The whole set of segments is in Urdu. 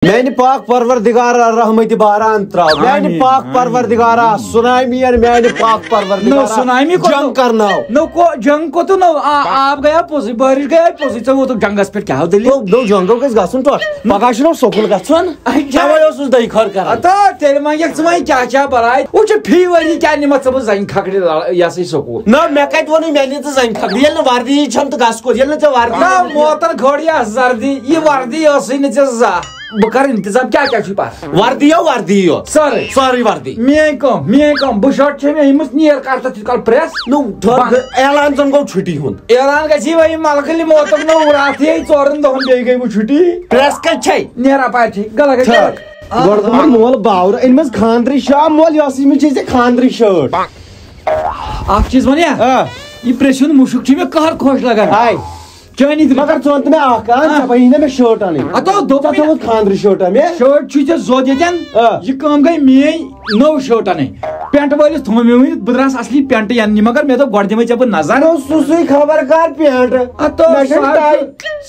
میانہ پاک پروردگارا رحمت باران تراو میانہ پاک پروردگارا سونامی میانہ پاک پروردگارا سونامی جنگ کرناو نو کو جنگ کو تو نو آپ گیا پوزی بارش گیا پوزی تو وہ تو جنگس پہ کیا دلی نو جنگو کس گژھُن ٹوٹ پگاہ چھُ سکوٗل گژھُن تَوَے اوسُس دۄیہِ خٲر کران تو تیٚلہِ منٛگیٚکھ ژٕ وۄنۍ کیٛاہ براے وۄنۍ چھُ فی ؤری کیٛاہ نِمَتھ ژٕ بہٕ زَنہِ کھکھرِ یہِ ہسا یہِ سکوٗل نہ مےٚ کتہِ ووٚنُے مےٚ نہِ ژٕ زَنہِ کھکھرِ ییٚلہِ نہٕ وردی چھَم تہٕ گژھ کوٚت ییٚلہِ نہٕ ژےٚ وردی نہ موتر گھوڑ یا زردی یہ وردی ٲسٕے نہٕ ژےٚ زانٛہہ بہٕ کر انتظام کیٛاہ چھُے پتہٕ وردی یو سٲرٕے سٲرٕے وردی میٲنۍ کٲم بہٕ شٲٹ چھےٚ مےٚ أنمٕژ نیر کر تتھ یِتھ کال پریس نو اعلان زن گوٚو چھُٹی ہُنٛد اعلان گژھی وۄنۍ ملکہٕ موتُک نو راتھٕے 4 دۄہن بیٚیہِ گٔے وۄنۍ چھُٹی پریس کتہِ چھے نیرا پارِ چھے غلط گۄڈٕ دوٚپُن مول باور أنمٕژ خانٛدرٕچ شاپ مول یۄس أمِس چھے ژےٚ خانٛدرٕچ شٲٹ اکھ چیٖز وَنیا یہِ پریٚسہِ ہُنٛد مُشُک چھُ مےٚ قہر خۄش لگان ہاے چٲنی مگر ژٕ وَن تہٕ مےٚ اکھ کتھ ژےٚ بنی نا مےٚ شٲٹ اَنٕنۍ اتو دوٚپ ژےٚ تھوٚوُتھ خانٛدرٕچ شٲٹ مےٚ شٲٹ چھُے ژےٚ زوٚد ییٚتٮ۪ن یہِ کٲم گٔے میٲنۍ نٔو شٲٹ اَنٕنۍ پٮ۪نٛٹ وٲلِس تھوٚو مےٚ وٕنہِ بہٕ درٛاس اصلی پٮ۪نٛٹٕے اَننہِ مگر مےٚ دوٚپ گۄڈٕ دِمے ژےٚ بہٕ نظر سُے خبر کر پٮ۪نٛٹ اتو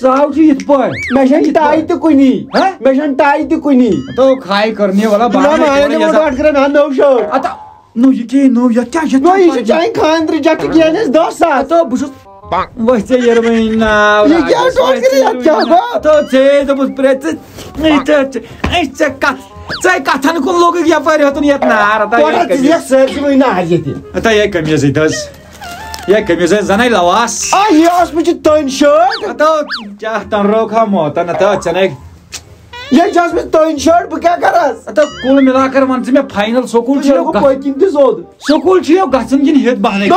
سُہ آو چھُ یِتھ پٲٹھۍ مےٚ چھَنہٕ ٹاے تہِ کُنی مےٚ چھَنہٕ ٹاے تہِ کُنی تو کھاے کرنی والا بٹ کرن ہا نٔو شٲٹ اتو نو یہِ کیٛاہ نو یتھ کیٛاہ نو یہِ چھِ چانہِ خانٛدرٕچ یتھ چھِ کینٛہہ 10 ساس اتو بہٕ چھُس ؤتھۍ ژےٚ یِروٕنۍ ناو یہِ کیٛاہ ٹوٹھ کٔرِتھ یتھ کیٛاہ گوٚو اتو ژےٚ دوٚپُتھ ژےٚ کتھن کُن لوگُکھ یپٲرۍ ہیوٚتُن یتھ نار ژٕ دِکھ سٲرسٕے وۄنۍ نار ییٚتہِ اتو یہ قمیٖضٕے حظ یہ قمیٖض زنٕے لواس یہِ ٲس مےٚ چھِ تٔنۍ شٲٹ اتو کیٛاہ تنروکھا موتن اتو ژےٚ ییٚلہِ چھِ ٲس مےٚ تٔنۍ شٲٹ بہٕ کیٛاہ کرس اتو کُل مِلا کر ون ژٕ مےٚ فاینل سکوٗل چھُ پٔتۍ کِنۍ تہِ سیوٚد سکوٗل چھُ گژھُن کِنہٕ ہیٚتھ بہانٕے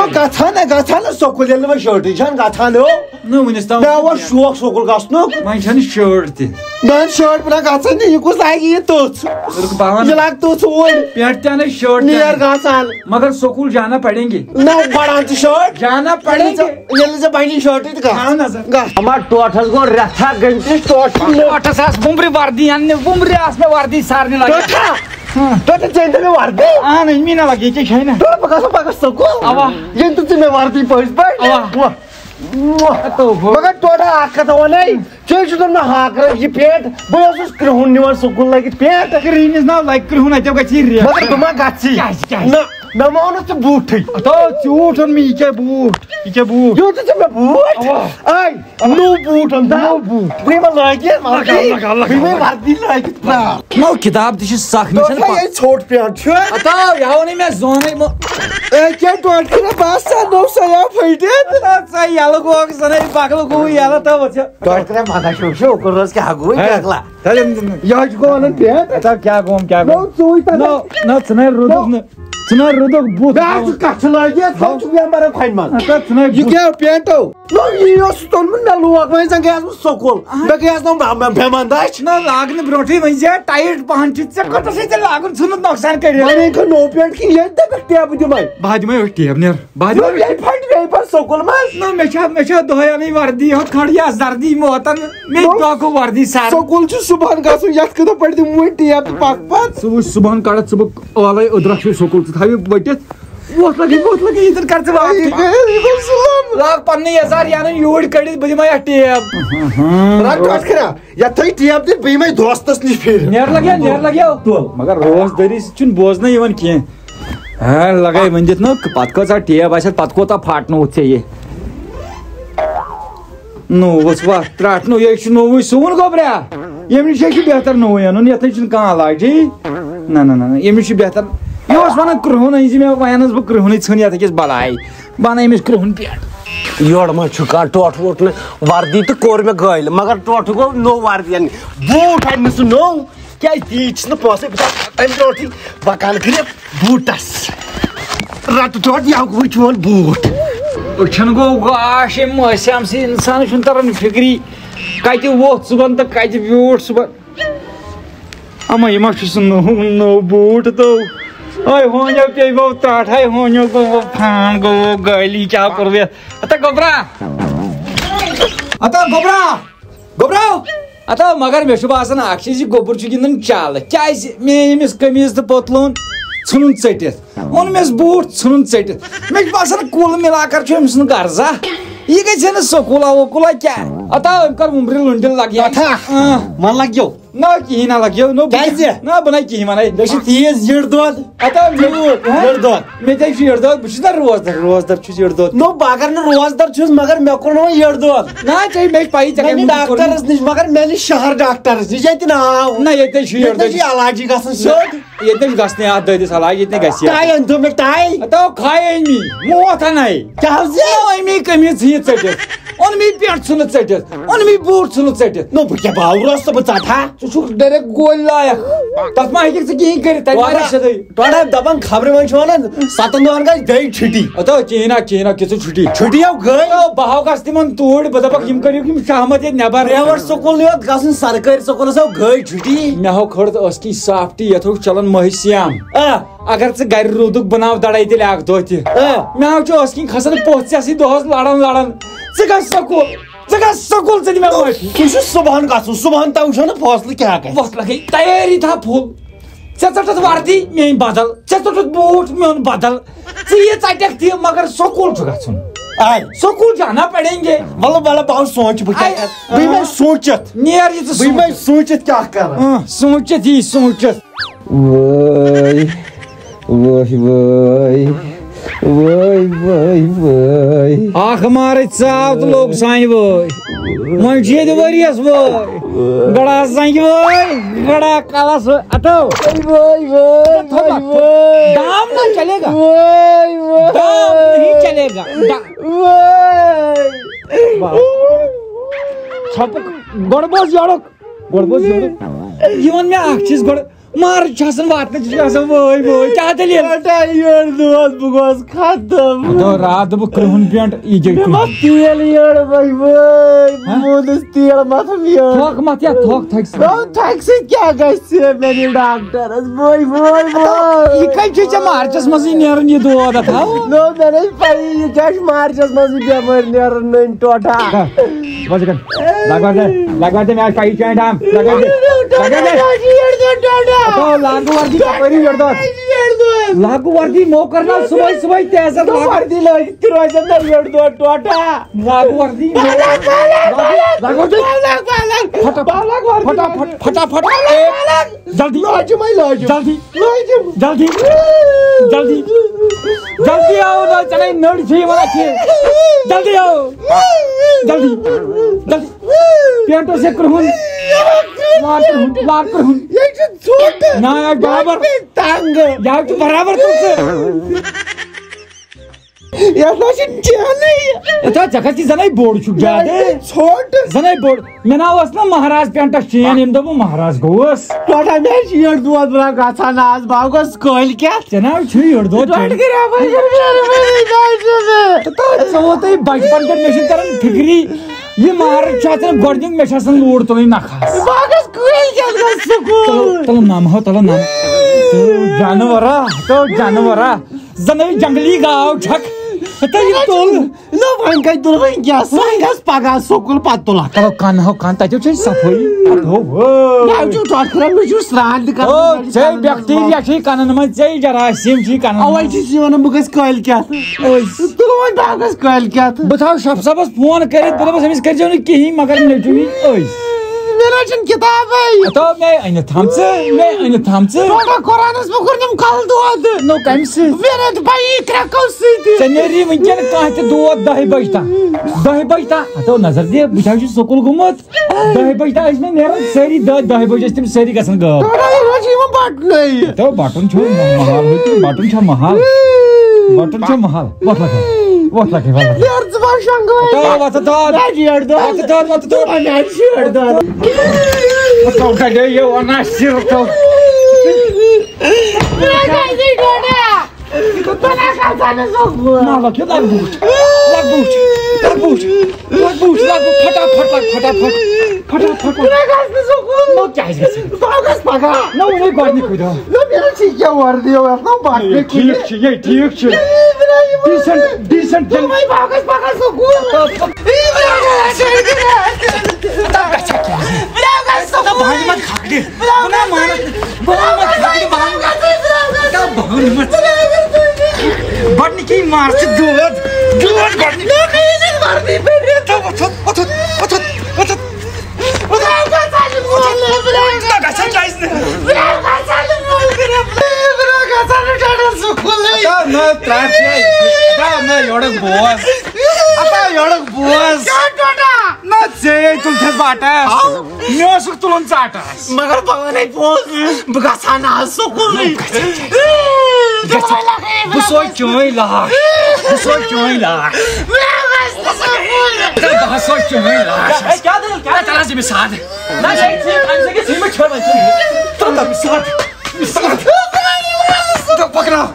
گژھان نہٕ سکوٗل ییٚلہِ نہٕ وۄنۍ شٲٹٕے چھَنہٕ گژھان نہٕ وُنِس تام مےٚ اوس شوق سکوٗل گژھنُک وۄنۍ چھنہٕ شٲٹ تہِ میٛانہِ شٲٹ بہٕ گژھان یہِ کُس لگہِ یہِ تٕژھ یہِ لگہِ تٕژھ اوٗرۍ پینٹ تہِ انے شٲٹ نیر گژھان مگر سکوٗل جانا پڑیں گے نہ بڑان ژٕ شٲٹ جانا پڑیں گے ییٚلہِ نہٕ ژےٚ بنی شٲٹٕے تہٕ گژھ ہمار ٹوٹھس گوٚو رٮ۪تھا گٔنٛڈِتھ ٹوٹھس آس بُمبرِ وردی اننہِ بُمبرِ آس مےٚ وردی سارنٕے لگان ژےٚ أنۍ مےٚ وردی اہن أنۍ مےٚ نہ لگے ژےٚ چھے نہ بہٕ گژھو پگاہ سکوٗل اوا ییٚلہِ تہٕ ژٕ مےٚ وردی پٔزۍ پٲٹھۍ مگر ٹوٹل اکھ کتھ ونے ژےٚ چھُتھ مےٚ ہاکرٕ یہِ پینٹ بہٕ اوسُس کرٛہُن نِوان سکوٗل لٲگِتھ پینٹ کرٛہنِس ناو لگہِ کرٛہُن اتیو گژھی ریٹ مگر بہٕ ما گژھٕے نہ مےٚ مونُتھ ژٕ بوٗٹھٕے اتو ژوٗنٛٹھ اوٚن مےٚ یہِ کیٛاہ بوٗٹھ یہِ کیٛاہ بوٗٹھ یوٗت ژٕ مےٚ بوٗٹھ نوٚو بوٗٹھ اوٚن نوٚو بوٗٹھ بہٕ یِمہٕ لٲگِتھ بہٕ وردی لٲگِتھ نو کِتاب تہِ چھِ سکھ مےٚ چھَنہٕ ژھوٚٹ پینٹ چھُ اتو یہِ ہاونٕے مےٚ زونٕے کیٛاہ ٹوٹھ کٔرِتھ باسان نوٚو سیا پھٔٹِتھ ژٕ یلہٕ گوٚوکھ زَنٕے پگلہٕ گوٚو یلہٕ تو ٹوٹھ کٔرِتھ مگا شوٗر روز کیٛاہ گوٚو پگلا یہِ چھُ گوٚو اَنُن پینٹ کیٛاہ گوٚوُم کیٛاہ نوٚو ژوٗنٛٹھۍ نہ ژٕ نَے روٗدُکھ نہٕ ژٕ نَے روٗدُکھ بُتھ ژٕ کتھ چھُ لٲگِتھ ژٕ چھُکھ بیمارن کھۄنہِ منٛز ژٕ نَے یہِ کیٛاہ پینٹو یی اوس توٚنمُت مےٚ لوگ وۄنۍ زن گٔیس بہٕ سکوٗل مےٚ گٔیس نہٕ بٮ۪مان داچھ نہ لاگنہٕ برونٛٹھٕے ؤنۍ زِ ٹایٹ پہن چھُ ژےٚ کوٚتَس ژےٚ لاگُن ژھُنُتھ نۄقصان کٔرِتھ وۄنۍ أنۍ نوٚو پینٹ کِنہٕ ییٚتہِ دَپکھ ٹیبہٕ دِمے بہٕ دِمے أتھۍ ٹیب نیر بہٕ دِمے ییٚتہِ پھٹہِ بیٚیہِ پتہٕ سکوٗل منٛز نہ مےٚ چھا دۄہے اَنٕنۍ وردی ہُتھ کھڑ یا زردی موتن مےٚ دۄہ گوٚو وردی سار سکوٗل چھُ صُبحن گژھُن یتھ کِتھٕ پٲٹھۍ دِمہٕ وۄنۍ ٹیب تہٕ پکھ پتہٕ ژٕ وٕچھ صُبحن کڑتھ ژٕ بہٕ اولے أدرکھ چھُ سکوٗل ژٕ تھاوِ ؤٹِتھ ووٚتھ لگے ییٚتٮ۪ن کر ژٕ لاگ پننٕے یزار یہِ اَنٕنۍ یوٗرۍ کٔڑِتھ بہٕ دِمے اَتھ ٹیب یتھ تھٲے ٹیب دِتھ بہٕ یِمے دوستس نِش پھِرِ نیر لگیو تُل مگر روزدٲری سۭتۍ چھُنہٕ بوزنٕے یِوان کینٛہہ لگے وۄنۍ دِتھ نہٕ پتہٕ کۭژاہ ٹیب آسہِ پتہٕ کوتاہ پھاٹنووُتھ ژےٚ یہِ نوٚوُس وَتھ ترٛٹھنو یہِ چھُ نوٚوُے سُوُن گوٚبرا ییٚمہِ نِش چھُ بہتر نوٚوُے اَنُن یتھ چھُنہٕ کانٛہہ علاجی نہ ییٚمہِ نِش چھُ بہتر یہِ اوس ونان کرٛہُن أنۍ زِ مےٚ وۄنۍ اَنس بہٕ کرٛہُنٕے ژھٕن یتھ أکِس بلاے بہٕ اَنہٕ أمِس کرٛہُن پینٹ یورٕ ما چھُ کانٛہہ ٹوٹھ ووٹھ نہٕ وردی تہٕ کوٚر مےٚ گٲلۍ مگر ٹوٹھ گوٚو نوٚو وردی اننہِ بوٗٹھ انہِ نہٕ سُہ نوٚو کیٛازِ تیٖتۍ چھِنہٕ پونٛسے بہٕ امہِ برونٛٹھٕے بکان کٔرِتھ بوٗٹس رٹہٕ ٹوٹھ یہِ گوٚو چون بوٗٹھ أچھن گوٚو گاش أمۍ مٲسیام سۭتۍ اِنسانس چھُنہٕ تران فِکری کتہِ ووٚتھ صُبحن تہٕ کتہِ بیوٗٹھ صُبحن اما یہِ ما چھُ سُہ نوٚو بوٗٹھ تو ہونیو پیٚیہِ ترٛٹھ ہونیو گوٚو پھان گوٚو گٲلی کیٛاہ کوٚر اتھا گوبرا گوبرا اتھا مگر مےٚ چھُ باسان اکھ چیٖز یہِ گوٚبُر چھُ گِنٛدان چالہٕ کیٛازِ مےٚ أنۍ أمِس قمیٖض تہٕ پتلوٗن ژھٕنُن ژٔٹِتھ اوٚنمس بوٗٹھ ژھٕنُن ژٔٹِتھ مےٚ چھُ باسان کُل مِلا کر چھُ أمۍ سُنٛد غرضا یہِ گژھِ ہے نہٕ سکوٗلا وکوٗلا کیٛاہ اتا کر عمر لنڈل لگ گیا تھا من لگیو نہ کہین نہ لگیو نو نہ بنائی کہین بنائی بیشی تیز یڑ دود اتا یڑ دود میں تے یڑ دود بچ نہ روزدر چھ یڑ دود نو باگر نہ روزدر چھس مگر مے کو نو یڑ دود نہ چھ میں پائی چھ ڈاکٹرس نش مگر میں شہر ڈاکٹرس نش یت ناو نہ یت چھ یڑ دود علاجی گژھن سیود یت گژھنے ا ددس علاج یت گژھِ ٹائی ان تو میں ٹائی اتا کھائے می موت نہیں کیا زے می کمی ژھی ژٹت اون می پیٹ ژھن ژٹت اون می بوٹ ژھن ژٹت نو بہ کیا باورس تو بچا ژٕ ڈائریکٹ گول لایق تس ما ہیکھ ژٕ کہین کٔرِتھ تتہِ ما رشدٕے ٹوڑا دپان خبر وۄنۍ چھُ ونان 7 دۄہن گژھِ بیٚیہِ چھُٹی اتا کہیٖنہ کِژھ چھُٹی چھُٹیو گٔے بہٕ ہاو گژھٕ تِمن توٗرۍ بہٕ دپکھ یِم کٔرِو یِم شہمت ییٚتہِ نٮ۪بر پرٛیویٹ سکوٗل یوت گژھُن سرکٲرۍ سکوٗلس آو گٔے چھُٹی مےٚ ہاو کھٔڑ ٲسکی سافٹی یتھ اوس چلان مٔہۍ سیام اگر ژٕ گرِ روٗدُکھ بناو دڑاے تیٚلہِ اکھ دۄہ تہِ مےٚ ہاو چھُ ٲسکی کھسان پوٚژھ ژےٚ سۭتۍ دۄہس لڑان ژٕ گژھ سکوٗل ژٕ دِ مےٚ معٲفی تُہۍ چھُ صبحن گژھُن صبحن تام وٕچھو نہ فٲصلہٕ کیٛاہ گژھِ وقت لگے تیٲری تھا پھُل ژےٚ ژٔٹتھ وردی میٲنۍ بدل ژےٚ ژٔٹتھ بوٗٹھ میون بدل ژٕ یہِ ژٹکھ تہِ مگر سکوٗل چھُ گژھُن سکوٗل جانا پڑیں گے ولہٕ ولہٕ بہٕ سونٛچ بہٕ کیٛاہ بہٕ میں سوٗنٛچِتھ نیر یہِ ژٕ بہٕ میں سوٗنٛچِتھ کیٛاہ کرٕ سوٗنٛچِتھ یی سوٗنٛچِتھ وٲے وٲے وٲے وٲے وٲے اکھ مارٕچ ژاو تہٕ لوٚگ سانہِ وٲے وۄنۍ چھُ ییٚتہِ ؤرِیَس وٲے گڑا زنٛگہِ وٲے گڑا کلس اٹو وٲے وٲے وٲے دام نہ چلے گا وٲے دام نہیں چلے گا چھپک گۄڈٕ بوز یورُک یہِ وَن مےٚ اکھ چیٖز گۄڈٕ مارٕچ چھُ آسان واتنہٕ چھُ آسان وٲے وٲے کیٛاہ دٔلیٖل یٔڑ دۄد بہٕ گوس ختم راتھ دوٚپُکھ کرٛہُن پٮ۪نٛٹ یہِ گٔے تیل یٔڑ وٲے وٲے بہٕ موٗدُس تیل متھم یٔڑ تھۄکھ مت یا تھۄکھ تھکہِ تھکہِ سۭتۍ کیٛاہ گژھِ مےٚ نِو ڈاکٹرس وٲے وٲے وٲے یہِ کَتہِ چھُے ژےٚ مارچس منٛزٕے نیران یہِ دود اتھاو نو مےٚ نَے پَیی یہِ کیٛاہ چھُ مارچس منٛزٕے بٮ۪مٲرۍ نیران نٔنۍ ٹوٹھا لاگو وردی مو کرنا صبح صبح تیز وردی لٲگِتھ تہِ روزن نہ یٔڑ دۄد ٹوٹھا لاگو وردی فٹافٹ جلدی لاجمے لاجم جلدی لاجم جلدی جلدی جلدی آو نہ چلے نڑ چھ والا چھ جلدی آو جلدی جلدی پیٹو سے کرہن لار کرہن یہ چھُ ژھوٚٹ نہ یار برابر تنگ یار تو برابر تو سے یتھ نہ چھُ چینٕے اتا جگہ کی زنائی بوڑ چھُ زیادٕ ژھوٚٹ زنائی بوڑ مےٚ ناو ٲس نا مہراز پینٹس چین ییٚمہِ دۄہ بہٕ مہراز گوٚوُس ٹوٹھا مےٚ چھِ یٔڑ دۄد برا گژھان آز بہٕ گوٚژھ کٲلۍ کٮ۪تھ ژےٚ ناو چھُ یٔڑ دۄد ژٕ ووتُے بچپن پٮ۪ٹھ مےٚ چھُنہٕ تران فِکری یہ مارچ چھُ آسان گۄڈٕنیُک مےٚ چھِ آسان لوٗر تُلٕنۍ نخاس بہٕ گژھٕ کٲلۍ کٮ۪تھ گژھٕ سکوٗل تلو نام ہو تلو نام جانورا زنائی جنگلی گاو چھک نہ وۄنۍ کتہِ تُلہٕ وۄنۍ گیس وۄنۍ گژھٕ پگہہ سکوٗل پتہٕ تُلکھ تلو کن ہو کن تتیو چھِ صفٲیی مےٚ چھُ ٹۄٹھ کران مےٚ چھُ سرٛان تہِ کران ژےٚ بیکٹیریا چھِ کنن منٛز ژےٚ جراثیم چھِ کنن اوے چھُس یہِ ونان بہٕ گژھٕ کٲلۍ کٮ۪تھ تُلہٕ وۄنۍ بہٕ گژھٕ کٲلۍ کٮ۪تھ بہٕ تھاو شف صٲبس فون کٔرِتھ بہٕ دپس أمِس کٔرۍزیو نہٕ کِہیٖنۍ مگر نیٚچوٗ یی أسۍ مےٚ نہ چھنہٕ کِتابے تو مےٚ أنِتھ تھامژٕ ٹوٹھا قرآنس بہٕ کوٚرنم کلہٕ دود نو کمہِ سۭتۍ مےٚ نہ پَیی کرٛٮ۪کو سۭتۍ ژےٚ نیری وٕنکٮ۪ن کانٛہہ تہِ دود 10 بجہِ تام ہتو نظر دِ بہٕ چھُس سکوٗل گوٚمُت 10 بجہِ تام ٲسۍ مےٚ نیران سٲری 10 بجہِ ٲسۍ تِم سٲری گژھان غٲب ٹوٹھا یہِ چھِ یِوان بٹنٕے تو بٹن چھُ محال بٹن چھُ محال وتھ لگے یار ژٕ ما شنٛگٲے وتھ دود مےٚ چھِ یٔڑ دۄد مےٚ چھِ یٔڑ دۄد گۄڈنِکی مارچ دود تلن ژاٹس مگر پانے پوز بہ گژھا نہ سکول بہ سوز چٲنۍ لاش بہ سوز چٲنۍ لاش بہ سوز چٲنۍ لاش کیا دل کیا چل حظ أمِس ساتھ نہ پکناو